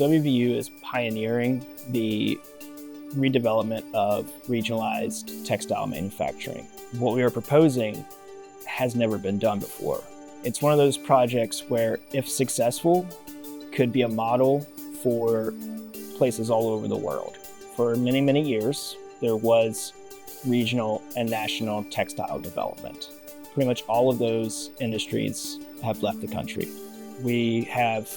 WVU is pioneering the redevelopment of regionalized textile manufacturing. What we are proposing has never been done before. It's one of those projects where, if successful, could be a model for places all over the world. For many, many years, there was regional and national textile development. Pretty much all of those industries have left the country. We have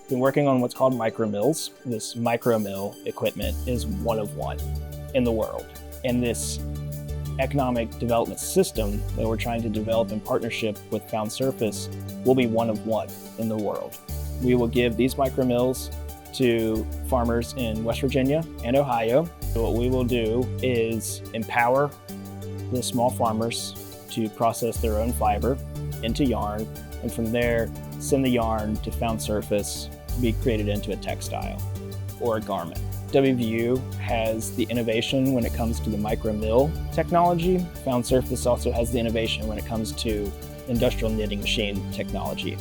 been working on what's called micro mills. This micro mill equipment is one of one in the world. And this economic development system that we're trying to develop in partnership with Found Surface will be one of one in the world. We will give these micro mills to farmers in West Virginia and Ohio. So what we will do is empower the small farmers to process their own fiber into yarn, and from there send the yarn to Found Surface to be created into a textile or a garment. WVU has the innovation when it comes to the micro mill technology. Found Surface also has the innovation when it comes to industrial knitting machine technology.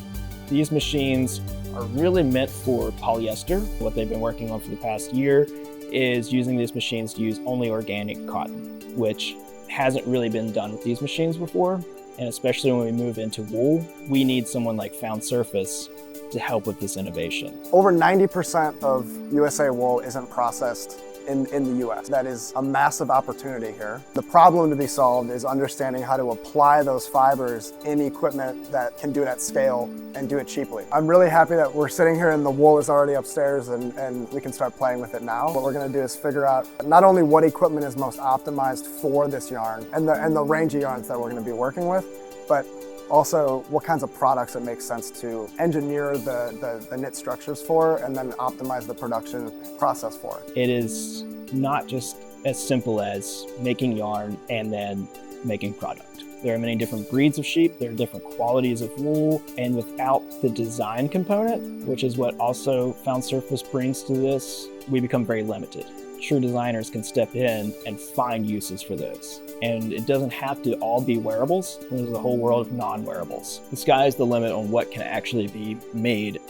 These machines are really meant for polyester. What they've been working on for the past year is using these machines to use only organic cotton, which hasn't really been done with these machines before. And especially when we move into wool, we need someone like Found Surface to help with this innovation. Over 90% of USA wool isn't processed in the US. That is a massive opportunity here. The problem to be solved is understanding how to apply those fibers in equipment that can do it at scale and do it cheaply. I'm really happy that we're sitting here and the wool is already upstairs and we can start playing with it now. What we're gonna do is figure out not only what equipment is most optimized for this yarn and the range of yarns that we're gonna be working with, but also what kinds of products it makes sense to engineer the knit structures for and then optimize the production process for. It is not just as simple as making yarn and then making product. There are many different breeds of sheep, there are different qualities of wool, and without the design component, which is what also Found Surface brings to this, we become very limited. True designers can step in and find uses for those. And it doesn't have to all be wearables. There's a whole world of non-wearables. The sky is the limit on what can actually be made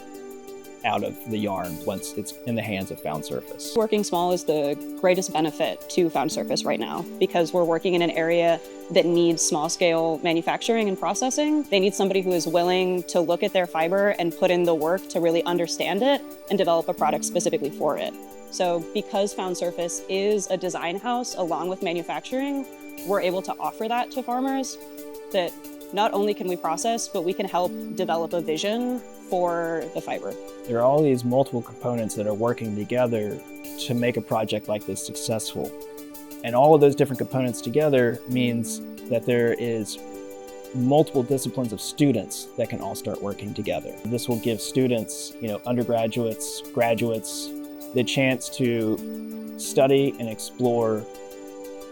out of the yarn once it's in the hands of Found Surface. Working small is the greatest benefit to Found Surface right now because we're working in an area that needs small-scale manufacturing and processing. They need somebody who is willing to look at their fiber and put in the work to really understand it and develop a product specifically for it. So because Found Surface is a design house along with manufacturing, we're able to offer that to farmers that not only can we process, but we can help develop a vision for the fiber. There are all these multiple components that are working together to make a project like this successful. And all of those different components together means that there is multiple disciplines of students that can all start working together. This will give students, undergraduates, graduates, the chance to study and explore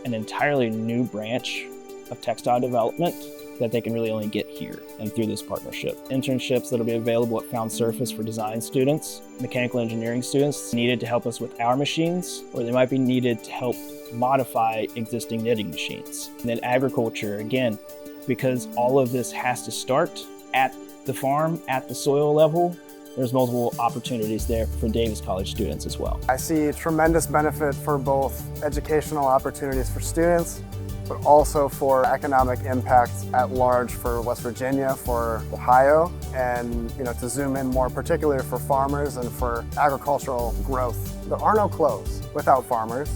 an entirely new branch of textile development that they can really only get here and through this partnership. Internships that'll be available at Found Surface for design students, mechanical engineering students needed to help us with our machines, or they might be needed to help modify existing knitting machines. And then agriculture, again, because all of this has to start at the farm, at the soil level, there's multiple opportunities there for Davis College students as well. I see tremendous benefit for both educational opportunities for students, but also for economic impact at large for West Virginia, for Ohio, and to zoom in more particularly for farmers and for agricultural growth. There are no clothes without farmers.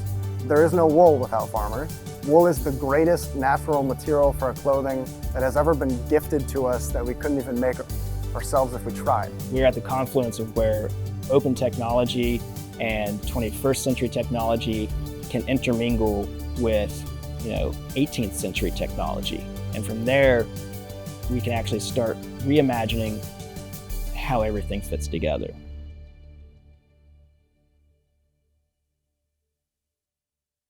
There is no wool without farmers. Wool is the greatest natural material for clothing that has ever been gifted to us that we couldn't even make ourselves if we tried. We're at the confluence of where open technology and 21st century technology can intermingle with 18th century technology. And from there, we can actually start reimagining how everything fits together.